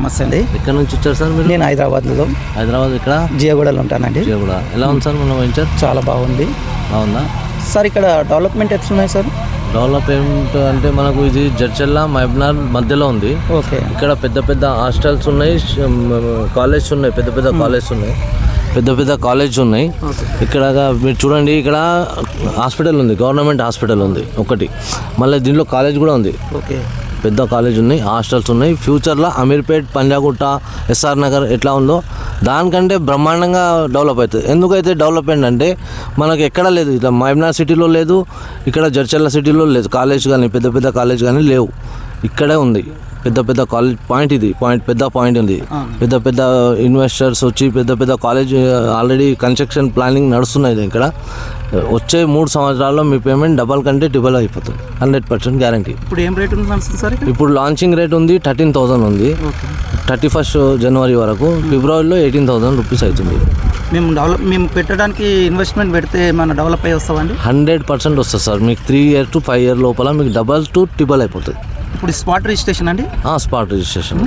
నమస్తే అండి. ఎక్కడ నుంచి వచ్చారు సార్ మీరు? నేను హైదరాబాద్ ఇక్కడ జియాగూడలో ఉంటానండి. జియాగూడ ఎలా ఉంది సార్ మన వెంచర్? చాలా బాగుంది. బాగుందా సార్? ఇక్కడ డెవలప్మెంట్ ఎట్లున్నాయి సార్? డెవలప్మెంట్ అంటే మనకు ఇది జడ్చర్ల మహబూబ్నగర్ మధ్యలో ఉంది. ఓకే. ఇక్కడ పెద్ద పెద్ద హాస్టల్స్ ఉన్నాయి, కాలేజెస్ ఉన్నాయి, పెద్ద పెద్ద కాలేజ్ ఉన్నాయి. ఇక్కడ మీరు చూడండి, ఇక్కడ హాస్పిటల్ ఉంది, గవర్నమెంట్ హాస్పిటల్ ఉంది ఒకటి, మళ్ళీ దీంట్లో కాలేజ్ కూడా ఉంది. ఓకే. పెద్ద కాలేజ్ ఉన్నాయి, హాస్టల్స్ ఉన్నాయి. ఫ్యూచర్లో అమీర్పేట్, పంజాగుట్ట, ఎస్ఆర్ నగర్ ఎట్లా ఉందో దానికంటే బ్రహ్మాండంగా డెవలప్ అవుతుంది. ఎందుకైతే డెవలప్మెంట్ అంటే మనకు ఎక్కడ లేదు, ఇట్లా మహబూబ్నగర్ సిటీలో లేదు, ఇక్కడ జడ్చర్ల సిటీలో లేదు కాలేజ్ కానీ, పెద్ద పెద్ద కాలేజ్ కానీ లేవు. ఇక్కడే ఉంది పెద్ద పెద్ద కాలేజ్. పెద్ద పాయింట్ ఉంది. పెద్ద పెద్ద ఇన్వెస్టర్స్ వచ్చి పెద్ద పెద్ద కాలేజ్ ఆల్రెడీ కన్స్ట్రక్షన్ ప్లానింగ్ నడుస్తున్నాయి. ఇక్కడ వచ్చే 3 సంవత్సరాల్లో మీ పేమెంట్ డబల్ కంటే ట్రిబల్ అయిపోతుంది, 100% గ్యారంటీ. ఇప్పుడు ఏం రేట్ ఉంది సార్? ఇప్పుడు లాంచింగ్ రేట్ ఉంది 13,000 ఉంది. 31 జనవరి వరకు. ఫిబ్రవరిలో 18,000 రూపీస్ అవుతుంది. మేము పెట్టడానికి ఇన్వెస్ట్మెంట్ పెడితే మన డెవలప్ అయ్యి వస్తామండి? 100% వస్తుంది సార్. మీకు 3 years to 5 years లోపల మీకు డబల్ టు ట్రిబల్ అయిపోతుంది. ఇప్పుడు స్పాట్ రిజిస్ట్రేషన్ అండి? Spot registration.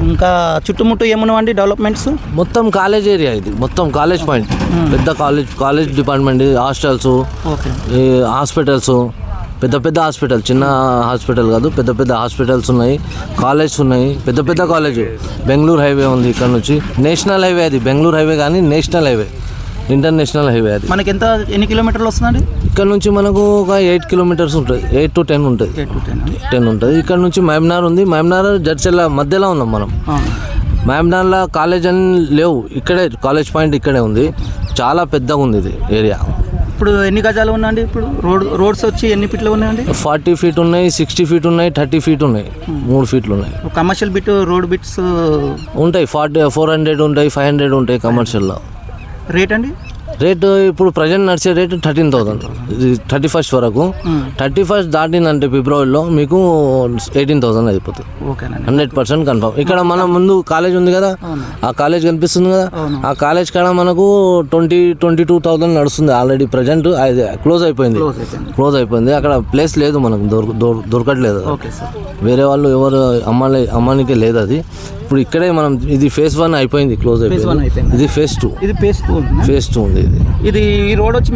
ఇంకా చుట్టుముట్టు ఏమన్నామండి డెవలప్మెంట్స్? మొత్తం కాలేజ్ ఏరియా, ఇది మొత్తం కాలేజ్ పాయింట్, పెద్ద కాలేజ్ డిపార్ట్మెంట్, హాస్టల్స్, హాస్పిటల్స్, పెద్ద హాస్పిటల్, చిన్న హాస్పిటల్ కాదు, పెద్ద హాస్పిటల్స్ ఉన్నాయి, కాలేజ్ ఉన్నాయి, పెద్ద కాలేజ్. బెంగళూరు హైవే ఉంది ఇక్కడ నుంచి, నేషనల్ హైవే అది, బెంగళూరు హైవే కానీ నేషనల్ హైవే, ఇంటర్నేషనల్ హైవే అది. మనకి ఎన్ని కిలోమీటర్లు వస్తుందండి? ఇక్కడ నుంచి మనకు ఒక 8 kilometers ఉంటుంది, 8 to 10 ఉంటుంది. 10 ఉంటుంది. ఇక్కడ నుంచి మహబూబ్నగర్ ఉంది, మహబూబ్నగర్ జడ్చర్ల మధ్యలో ఉన్నాం మనం. మహబూబ్నగర్లో కాలేజ్ అని లేవు, ఇక్కడే కాలేజ్ పాయింట్ ఇక్కడే ఉంది. చాలా పెద్దగా ఉంది ఇది ఏరియా. ఇప్పుడు ఎన్ని గజాలు ఉన్నాయండి? ఇప్పుడు రోడ్స్ వచ్చి ఎన్ని ఫీట్లు ఉన్నాయండి? 40 feet ఉన్నాయి, 60 feet ఉన్నాయి, 30 feet ఉన్నాయి, 3 feet ఉన్నాయి. కమర్షియల్ బిట్, రోడ్ బిట్స్ ఉంటాయి. 400 ఉంటాయి, 500 ఉంటాయి కమర్షియల్లో. రేట్ అండి? రేటు ఇప్పుడు ప్రజెంట్ నడిచే రేటు 13,000 31st వరకు. 31st దాటిందంటే ఫిబ్రవరిలో మీకు 18,000 అయిపోతుంది. 100% కన్ఫర్మ్. ఇక్కడ మన ముందు కాలేజ్ ఉంది కదా, ఆ కాలేజ్ కనిపిస్తుంది కదా, ఆ కాలేజ్ కాడ మనకు 22,000 నడుస్తుంది ఆల్రెడీ. ప్రజెంట్ క్లోజ్ అయిపోయింది. అక్కడ ప్లేస్ లేదు, మనకు దొరకట్లేదు. వేరే వాళ్ళు ఎవరు అమ్మానికే లేదు అది. ఇప్పుడు ఇక్కడే మనం, ఇది phase 1 అయిపోయింది, క్లోజ్ అయిపోయింది. ఇది phase 2 ఉంది. ఇది ఈ రోడ్ వచ్చి